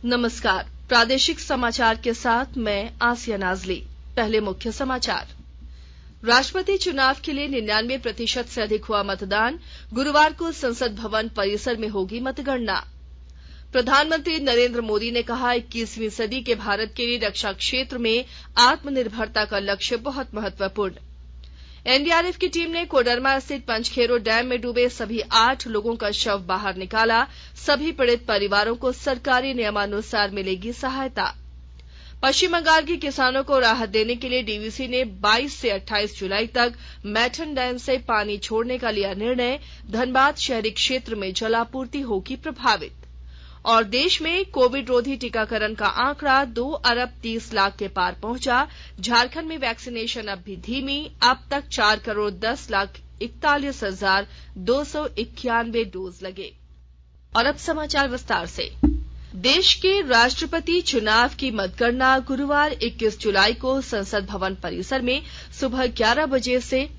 नमस्कार, प्रादेशिक समाचार के साथ मैं आसिया नाजली। पहले मुख्य समाचार। राष्ट्रपति चुनाव के लिए 99% से अधिक हुआ मतदान। गुरुवार को संसद भवन परिसर में होगी मतगणना। प्रधानमंत्री नरेंद्र मोदी ने कहा, 21वीं सदी के भारत के लिए रक्षा क्षेत्र में आत्मनिर्भरता का लक्ष्य बहुत महत्वपूर्ण। एनडीआरएफ की टीम ने कोडरमा स्थित पंचखेरो डैम में डूबे सभी 8 लोगों का शव बाहर निकाला। सभी पीड़ित परिवारों को सरकारी नियमानुसार मिलेगी सहायता। पश्चिम बंगाल के किसानों को राहत देने के लिए डीवीसी ने 22 से 28 जुलाई तक मैथन डैम से पानी छोड़ने का लिया निर्णय। धनबाद शहरी क्षेत्र में जलापूर्ति होगी प्रभावित। और देश में कोविड रोधी टीकाकरण का आंकड़ा 2 अरब 30 लाख के पार पहुंचा। झारखंड में वैक्सीनेशन अब भी धीमी। अब तक 4 करोड़ 10 लाख 41,291 डोज लगे। और अब समाचार विस्तार से। देश के राष्ट्रपति चुनाव की मतगणना गुरुवार 21 जुलाई को संसद भवन परिसर में सुबह 11 बजे से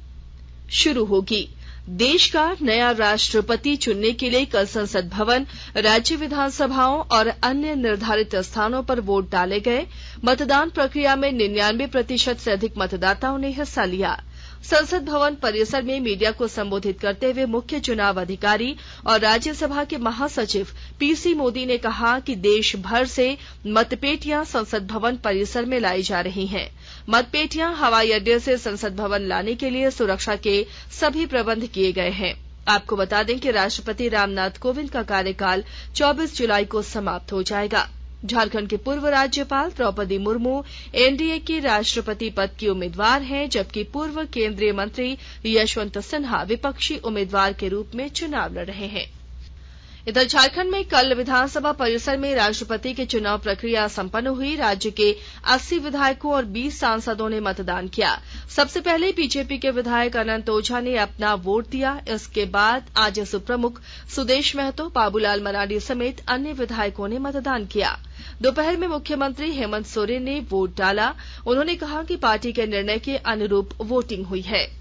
शुरू होगी। देश का नया राष्ट्रपति चुनने के लिए कल संसद भवन, राज्य विधानसभाओं और अन्य निर्धारित स्थानों पर वोट डाले गए। मतदान प्रक्रिया में 99% से अधिक मतदाताओं ने हिस्सा लिया। संसद भवन परिसर में मीडिया को संबोधित करते हुए मुख्य चुनाव अधिकारी और राज्यसभा के महासचिव पीसी मोदी ने कहा कि देश भर से मतपेटियां संसद भवन परिसर में लाई जा रही हैं। मतपेटियां हवाई अड्डे से संसद भवन लाने के लिए सुरक्षा के सभी प्रबंध किए गए हैं। आपको बता दें कि राष्ट्रपति रामनाथ कोविंद का कार्यकाल 24 जुलाई को समाप्त हो जाएगा। झारखंड के पूर्व राज्यपाल द्रौपदी मुर्मू एनडीए के राष्ट्रपति पद की उम्मीदवार हैं, जबकि पूर्व केंद्रीय मंत्री यशवंत सिन्हा विपक्षी उम्मीदवार के रूप में चुनाव लड़ रहे हैं। इधर झारखंड में कल विधानसभा परिसर में राष्ट्रपति की चुनाव प्रक्रिया संपन्न हुई। राज्य के 80 विधायकों और 20 सांसदों ने मतदान किया। सबसे पहले बीजेपी के विधायक अनंत ओझा ने अपना वोट दिया। इसके बाद आजसू प्रमुख सुदेश महतो, बाबूलाल मरांडी समेत अन्य विधायकों ने मतदान किया। दोपहर में मुख्यमंत्री हेमंत सोरेन ने वोट डाला। उन्होंने कहा कि पार्टी के निर्णय के अनुरूप वोटिंग हुई है।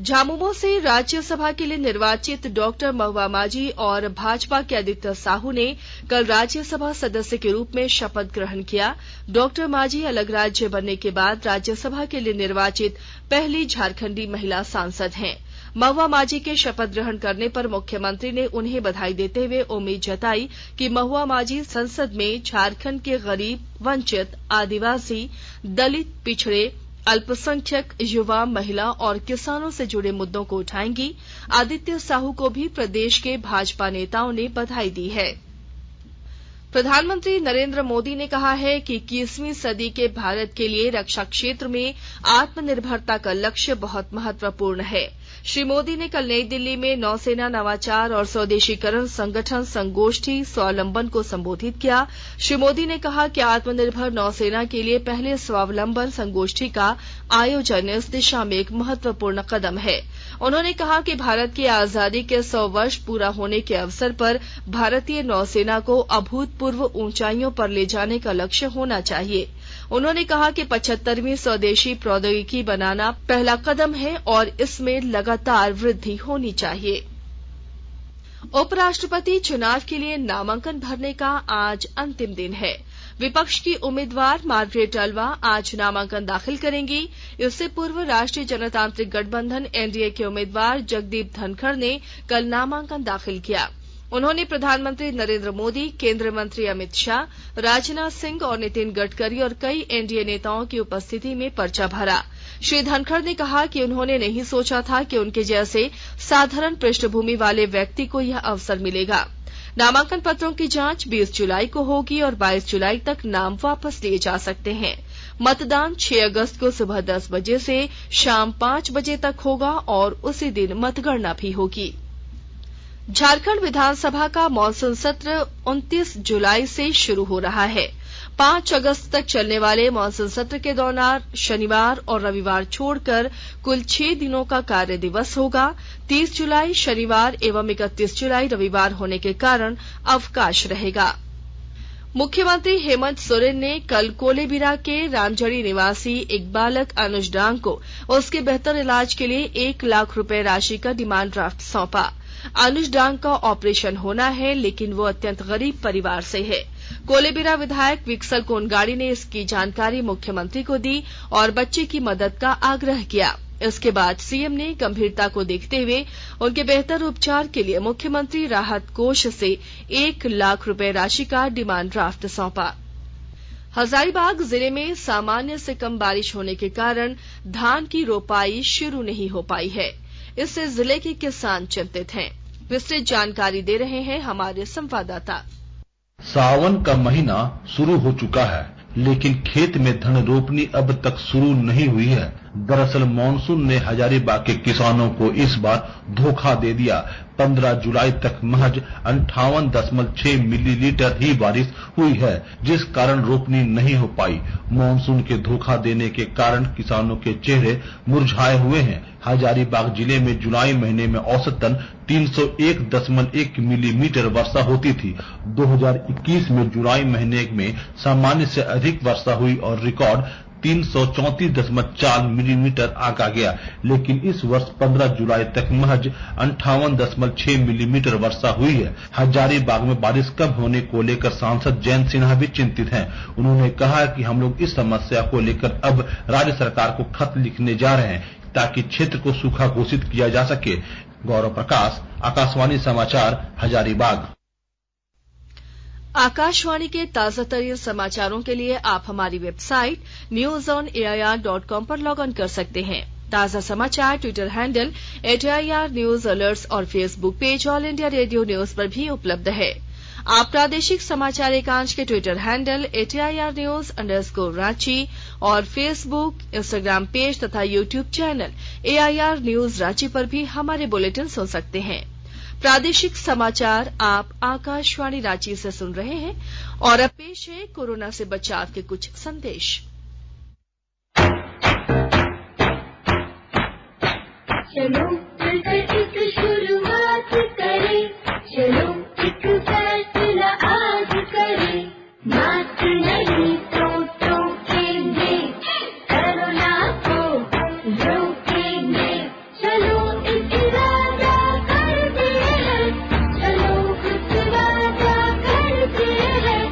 झामुमो से राज्यसभा के लिए निर्वाचित डॉक्टर महुआ माझी और भाजपा के आदित्य साहू ने कल राज्यसभा सदस्य के रूप में शपथ ग्रहण किया। डॉक्टर माझी अलग राज्य बनने के बाद राज्यसभा के लिए निर्वाचित पहली झारखंडी महिला सांसद हैं। महुआ माझी के शपथ ग्रहण करने पर मुख्यमंत्री ने उन्हें बधाई देते हुए उम्मीद जताई कि महुआ माझी संसद में झारखंड के गरीब, वंचित, आदिवासी, दलित, पिछड़े, अल्पसंख्यक, युवा, महिला और किसानों से जुड़े मुद्दों को उठाएंगी। आदित्य साहू को भी प्रदेश के भाजपा नेताओं ने बधाई दी है। प्रधानमंत्री नरेंद्र मोदी ने कहा है कि 21वीं सदी के भारत के लिए रक्षा क्षेत्र में आत्मनिर्भरता का लक्ष्य बहुत महत्वपूर्ण है। श्री मोदी ने कल नई दिल्ली में नौसेना नवाचार और स्वदेशीकरण संगठन संगोष्ठी स्वावलंबन को संबोधित किया। श्री मोदी ने कहा कि आत्मनिर्भर नौसेना के लिए पहले स्वावलंबन संगोष्ठी का आयोजन इस दिशा में एक महत्वपूर्ण कदम है। उन्होंने कहा कि भारत की आजादी के 100 वर्ष पूरा होने के अवसर पर भारतीय नौसेना को अभूतपूर्व ऊंचाइयों पर ले जाने का लक्ष्य होना चाहिए। उन्होंने कहा कि 75वीं स्वदेशी प्रौद्योगिकी बनाना पहला कदम है और इसमें लगातार वृद्धि होनी चाहिए। उपराष्ट्रपति चुनाव के लिए नामांकन भरने का आज अंतिम दिन है। विपक्ष की उम्मीदवार मार्गरेट अल्वा आज नामांकन दाखिल करेंगी। इससे पूर्व राष्ट्रीय जनतांत्रिक गठबंधन एनडीए के उम्मीदवार जगदीप धनखड़ ने कल नामांकन दाखिल किया। उन्होंने प्रधानमंत्री नरेंद्र मोदी, केंद्रीय मंत्री अमित शाह, राजनाथ सिंह और नितिन गडकरी और कई एनडीए नेताओं की उपस्थिति में पर्चा भरा। श्री धनखड़ ने कहा कि उन्होंने नहीं सोचा था कि उनके जैसे साधारण पृष्ठभूमि वाले व्यक्ति को यह अवसर मिलेगा। नामांकन पत्रों की जांच 20 जुलाई को होगी और 22 जुलाई तक नाम वापस लिए जा सकते हैं। मतदान 6 अगस्त को सुबह 10 बजे से शाम 5 बजे तक होगा और उसी दिन मतगणना भी होगी। झारखंड विधानसभा का मॉनसून सत्र 29 जुलाई से शुरू हो रहा है। 5 अगस्त तक चलने वाले मॉनसून सत्र के दौरान शनिवार और रविवार छोड़कर कुल 6 दिनों का कार्य दिवस होगा। 30 जुलाई शनिवार एवं 31 जुलाई रविवार होने के कारण अवकाश रहेगा। मुख्यमंत्री हेमंत सोरेन ने कल कोलेबिरा के रामजड़ी निवासी एक बालक अनुज डांग को उसके बेहतर इलाज के लिए 1 लाख रुपए राशि का डिमांड ड्राफ्ट सौंपा। अनुज डांग का ऑपरेशन होना है, लेकिन वो अत्यंत गरीब परिवार से है। कोलेबिरा विधायक विक्सल कोनगाड़ी ने इसकी जानकारी मुख्यमंत्री को दी और बच्चे की मदद का आग्रह किया। इसके बाद सीएम ने गंभीरता को देखते हुए उनके बेहतर उपचार के लिए मुख्यमंत्री राहत कोष से 1 लाख रुपए राशि का डिमांड ड्राफ्ट सौंपा। हजारीबाग जिले में सामान्य से कम बारिश होने के कारण धान की रोपाई शुरू नहीं हो पाई है। इससे जिले के किसान चिंतित हैं। विस्तृत जानकारी दे रहे हैं हमारे संवाददाता। सावन का महीना शुरू हो चुका है, लेकिन खेत में धन रोपनी अब तक शुरू नहीं हुई है। दरअसल मानसून ने हजारीबाग के किसानों को इस बार धोखा दे दिया। 15 जुलाई तक महज 58.6 मिलीलीटर ही बारिश हुई है, जिस कारण रोपनी नहीं हो पाई। मानसून के धोखा देने के कारण किसानों के चेहरे मुरझाए हुए हैं। हजारीबाग जिले में जुलाई महीने में औसतन 301.1 मिलीमीटर वर्षा होती थी। 2021 में जुलाई महीने में सामान्य से अधिक वर्षा हुई और रिकॉर्ड 334.4 मिलीमीटर आंका गया, लेकिन इस वर्ष 15 जुलाई तक महज 58.6 मिलीमीटर वर्षा हुई है। हजारीबाग में बारिश कम होने को लेकर सांसद जयंत सिन्हा भी चिंतित हैं। उन्होंने कहा कि हम लोग इस समस्या को लेकर अब राज्य सरकार को खत लिखने जा रहे हैं ताकि क्षेत्र को सूखा घोषित किया जा सके। गौरव प्रकाश, आकाशवाणी समाचार, हजारीबाग। आकाशवाणी के ताजा तरीन समाचारों के लिए आप हमारी वेबसाइट newsonair.com पर लॉग ऑन कर सकते हैं। ताजा समाचार Twitter handle @AIR news alerts और Facebook page All India Radio News पर भी उपलब्ध है। आप प्रादेशिक समाचार एकांश के ट्विटर हैंडल @AIR न्यूज _ और फेसबुक, इंस्टाग्राम पेज तथा YouTube channel AIR news Ranchi पर भी हमारे बुलेटिन सुन सकते हैं। प्रादेशिक समाचार आप आकाशवाणी रांची से सुन रहे हैं और अब पेश है कोरोना से बचाव के कुछ संदेश। चलो एक शुरुआत करें, चलो एक फैसला आज करें, मास्क नहीं तो टोकेंगे, कोरोना को रोकेंगे। चलो एक वादा करते हैं, चलो कुछ वादा करते हैं,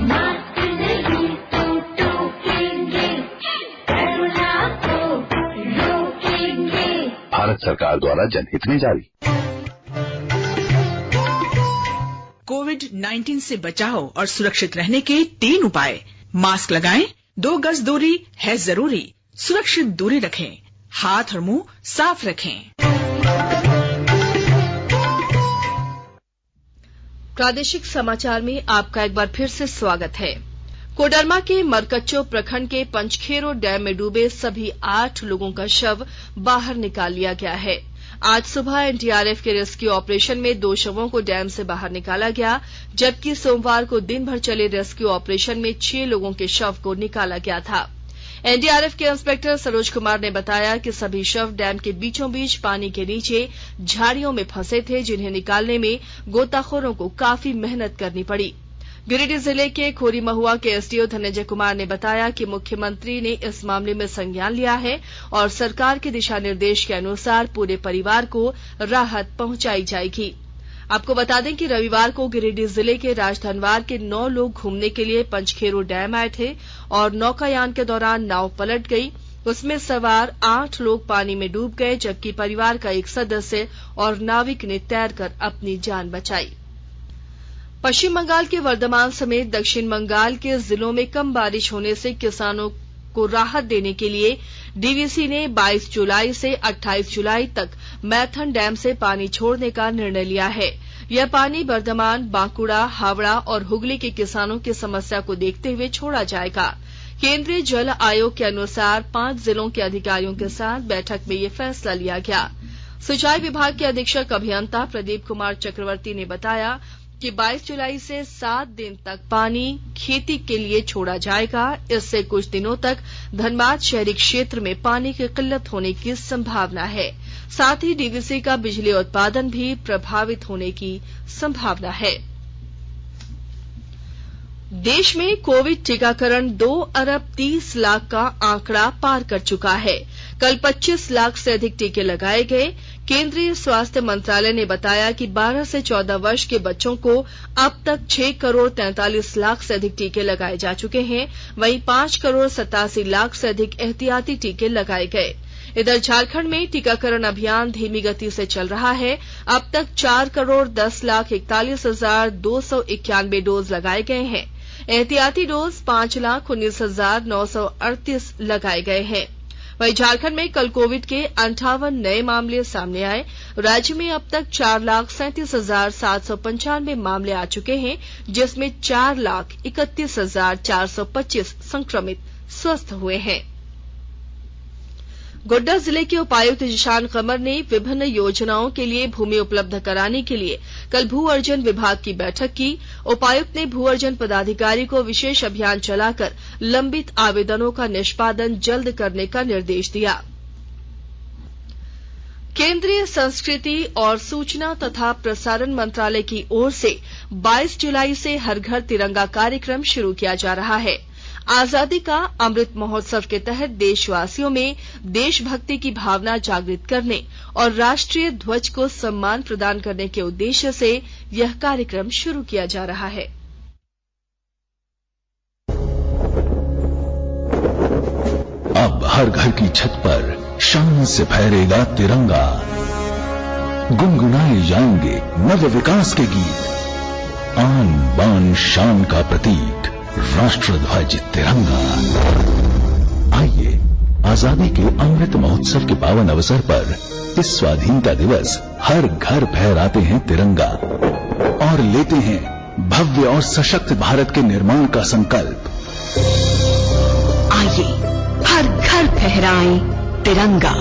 मास्क नहीं तो टोकेंगे, कोरोना को रोकेंगे। भारत सरकार द्वारा जनहित में जारी। कोविड-19 से बचाव और सुरक्षित रहने के 3 उपाय। मास्क लगाएं, 2 गज दूरी है जरूरी, सुरक्षित दूरी रखें, हाथ और मुंह साफ रखें। प्रादेशिक समाचार में आपका एक बार फिर से स्वागत है। कोडरमा के मरकच्चो प्रखंड के पंचखेरो डैम में डूबे सभी 8 लोगों का शव बाहर निकाल लिया गया है। आज सुबह एनडीआरएफ के रेस्क्यू ऑपरेशन में 2 शवों को डैम से बाहर निकाला गया, जबकि सोमवार को दिन भर चले रेस्क्यू ऑपरेशन में 6 लोगों के शव को निकाला गया था। एनडीआरएफ के इंस्पेक्टर सरोज कुमार ने बताया कि सभी शव डैम के बीचों बीच पानी के नीचे झाड़ियों में फंसे थे, जिन्हें निकालने में गोताखोरों को काफी मेहनत करनी पड़ी। गिरिडीह जिले के खोरी महुआ के एसडीओ धनंजय कुमार ने बताया कि मुख्यमंत्री ने इस मामले में संज्ञान लिया है और सरकार के दिशा निर्देश के अनुसार पूरे परिवार को राहत पहुंचाई जाएगी। आपको बता दें कि रविवार को गिरिडीह जिले के राजधनवार के 9 लोग घूमने के लिए पंचखेरो डैम आए थे और नौकायान के दौरान नाव पलट गई। उसमें सवार 8 लोग पानी में डूब गए, जबकि परिवार का एक सदस्य और नाविक ने तैरकर अपनी जान बचाई। पश्चिम बंगाल के वर्धमान समेत दक्षिण बंगाल के जिलों में कम बारिश होने से किसानों को राहत देने के लिए डीवीसी ने 22 जुलाई से 28 जुलाई तक मैथन डैम से पानी छोड़ने का निर्णय लिया है। यह पानी बर्धमान, बांकुड़ा, हावड़ा और हुगली के किसानों की समस्या को देखते हुए छोड़ा जाएगा। केंद्रीय जल आयोग के अनुसार 5 जिलों के अधिकारियों के साथ बैठक में यह फैसला लिया गया। सिंचाई विभाग के अधीक्षक अभियंता प्रदीप कुमार चक्रवर्ती ने बताया कि 22 जुलाई से 7 दिन तक पानी खेती के लिए छोड़ा जाएगा। इससे कुछ दिनों तक धनबाद शहरी क्षेत्र में पानी की किल्लत होने की संभावना है। साथ ही डीवीसी का बिजली उत्पादन भी प्रभावित होने की संभावना है। देश में कोविड टीकाकरण 2 अरब 30 लाख का आंकड़ा पार कर चुका है। कल 25 लाख से अधिक टीके लगाए गए। केंद्रीय स्वास्थ्य मंत्रालय ने बताया कि 12 से 14 वर्ष के बच्चों को अब तक 6 करोड़ 43 लाख से अधिक टीके लगाए जा चुके हैं। वहीं 5 करोड़ 87 लाख से अधिक एहतियाती टीके लगाए गए। इधर झारखंड में टीकाकरण अभियान धीमी गति से चल रहा है। अब तक 4 करोड़ 10 लाख 41,291 डोज लगाए गए हैं। एहतियाती डोज 5,19,938 लगाए गए हैं। वहीं झारखंड में कल कोविड के 58 नए मामले सामने आए। राज्य में अब तक 4,37,795 मामले आ चुके हैं, जिसमें 4,31,425 संक्रमित स्वस्थ हुए हैं। गोड्डा जिले के उपायुक्त जिशान कमर ने विभिन्न योजनाओं के लिए भूमि उपलब्ध कराने के लिए कल भू अर्जन विभाग की बैठक की। उपायुक्त ने भू अर्जन पदाधिकारी को विशेष अभियान चलाकर लंबित आवेदनों का निष्पादन जल्द करने का निर्देश दिया। केंद्रीय संस्कृति और सूचना तथा प्रसारण मंत्रालय की ओर से 22 जुलाई से हर घर तिरंगा कार्यक्रम शुरू किया जा रहा है। आजादी का अमृत महोत्सव के तहत देशवासियों में देशभक्ति की भावना जागृत करने और राष्ट्रीय ध्वज को सम्मान प्रदान करने के उद्देश्य से यह कार्यक्रम शुरू किया जा रहा है। अब हर घर की छत पर शान से फहरेगा तिरंगा। गुनगुनाए जाएंगे नव विकास के गीत। आन बान शान का प्रतीक राष्ट्र ध्वज तिरंगा। आइए आजादी के अमृत महोत्सव के पावन अवसर पर इस स्वाधीनता दिवस हर घर फहराते हैं तिरंगा और लेते हैं भव्य और सशक्त भारत के निर्माण का संकल्प। आइए हर घर फहराएं तिरंगा।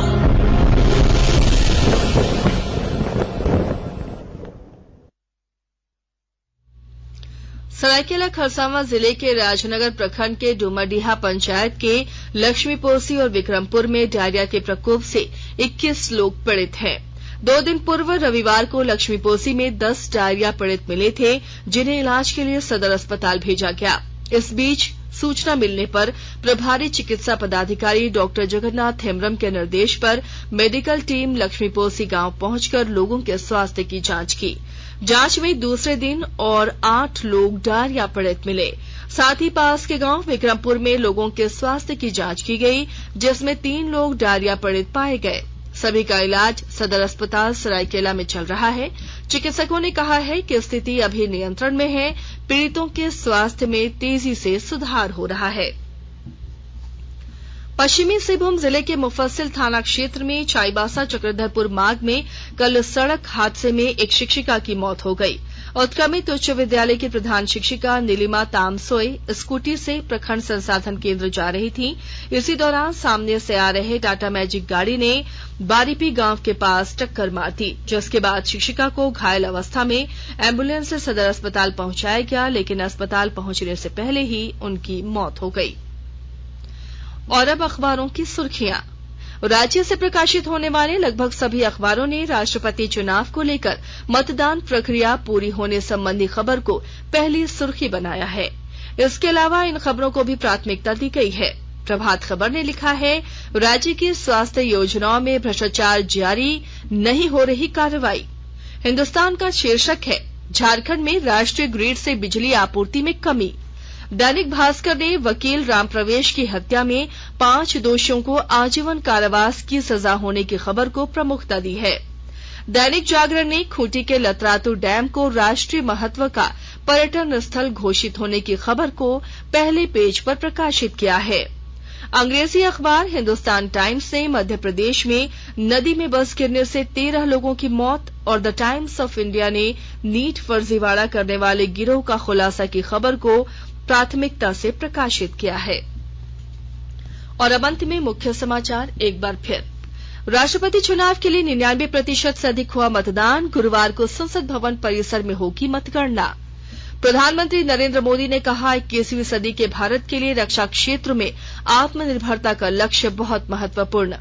सरायकेला खरसावां जिले के राजनगर प्रखंड के डुमरडीहा पंचायत के लक्ष्मीपोसी और विक्रमपुर में डायरिया के प्रकोप से 21 लोग पीड़ित हैं। 2 दिन पूर्व रविवार को लक्ष्मीपोसी में 10 डायरिया पीड़ित मिले थे, जिन्हें इलाज के लिए सदर अस्पताल भेजा गया। इस बीच सूचना मिलने पर प्रभारी चिकित्सा पदाधिकारी डॉक्टर जगन्नाथ हेम्ब्रम के निर्देश पर मेडिकल टीम लक्ष्मीपोसी गांव पहुंचकर लोगों के स्वास्थ्य की जांच की। जांच में दूसरे दिन और 8 लोग डायरिया पीड़ित मिले। साथ ही पास के गांव विक्रमपुर में लोगों के स्वास्थ्य की जांच की गई, जिसमें 3 लोग डायरिया पीड़ित पाए गए। सभी का इलाज सदर अस्पताल सरायकेला में चल रहा है। चिकित्सकों ने कहा है कि स्थिति अभी नियंत्रण में है। पीड़ितों के स्वास्थ्य में तेजी से सुधार हो रहा है। पश्चिमी सिंहभूम जिले के मुफस्सिल थाना क्षेत्र में चाईबासा चक्रधरपुर मार्ग में कल सड़क हादसे में एक शिक्षिका की मौत हो गई। उत्क्रमित उच्च विद्यालय की प्रधान शिक्षिका नीलिमा तामसोई स्कूटी से प्रखंड संसाधन केंद्र जा रही थी। इसी दौरान सामने से आ रहे टाटा मैजिक गाड़ी ने बारीपी गांव के पास टक्कर मार दी, जिसके बाद शिक्षिका को घायल अवस्था में एम्बुलेंस से सदर अस्पताल पहुंचाया गया, लेकिन अस्पताल पहुंचने से पहले ही उनकी मौत हो गई। और अब अखबारों की सुर्खियां। राज्य से प्रकाशित होने वाले लगभग सभी अखबारों ने राष्ट्रपति चुनाव को लेकर मतदान प्रक्रिया पूरी होने संबंधी खबर को पहली सुर्खी बनाया है। इसके अलावा इन खबरों को भी प्राथमिकता दी गई है। प्रभात खबर ने लिखा है, राज्य की स्वास्थ्य योजनाओं में भ्रष्टाचार जारी, नहीं हो रही कार्रवाई। हिन्दुस्तान का शीर्षक है, झारखंड में राष्ट्रीय ग्रिड से बिजली आपूर्ति में कमी। दैनिक भास्कर ने वकील राम प्रवेश की हत्या में 5 दोषियों को आजीवन कारावास की सजा होने की खबर को प्रमुखता दी है। दैनिक जागरण ने खूंटी के लतरातू डैम को राष्ट्रीय महत्व का पर्यटन स्थल घोषित होने की खबर को पहले पेज पर प्रकाशित किया है। अंग्रेजी अखबार हिन्दुस्तान टाइम्स ने मध्य प्रदेश में नदी में बस गिरने से 13 लोगों की मौत और द टाइम्स ऑफ इंडिया ने नीट फर्जीवाड़ा करने वाले गिरोह का खुलासा की खबर को प्राथमिकता से प्रकाशित किया है। और अब अंत में मुख्य समाचार एक बार फिर। राष्ट्रपति चुनाव के लिए 99% से अधिक हुआ मतदान। गुरुवार को संसद भवन परिसर में होगी मतगणना। प्रधानमंत्री नरेंद्र मोदी ने कहा, 21वीं सदी के भारत के लिए रक्षा क्षेत्र में आत्मनिर्भरता का लक्ष्य बहुत महत्वपूर्ण।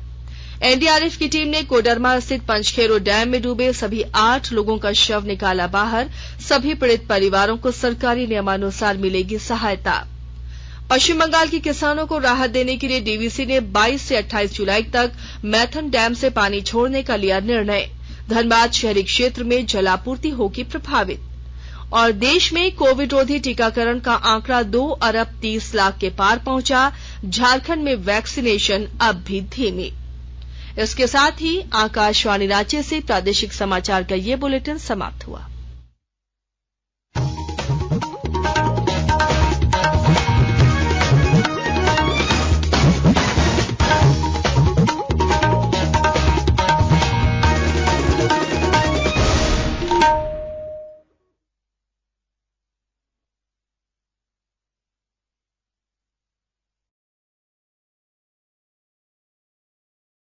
एनडीआरएफ की टीम ने कोडरमा स्थित पंचखेरो डैम में डूबे सभी 8 लोगों का शव निकाला बाहर। सभी पीड़ित परिवारों को सरकारी नियमानुसार मिलेगी सहायता। पश्चिम बंगाल के किसानों को राहत देने के लिए डीवीसी ने 22 से 28 जुलाई तक मैथन डैम से पानी छोड़ने का लिया निर्णय। धनबाद शहरी क्षेत्र में जलापूर्ति होगी प्रभावित। और देश में कोविड रोधी टीकाकरण का आंकड़ा 2 अरब 30 लाख के पार पहुंचा। झारखंड में वैक्सीनेशन अब भी धीमी। इसके साथ ही आकाशवाणी रांची से प्रादेशिक समाचार का ये बुलेटिन समाप्त हुआ।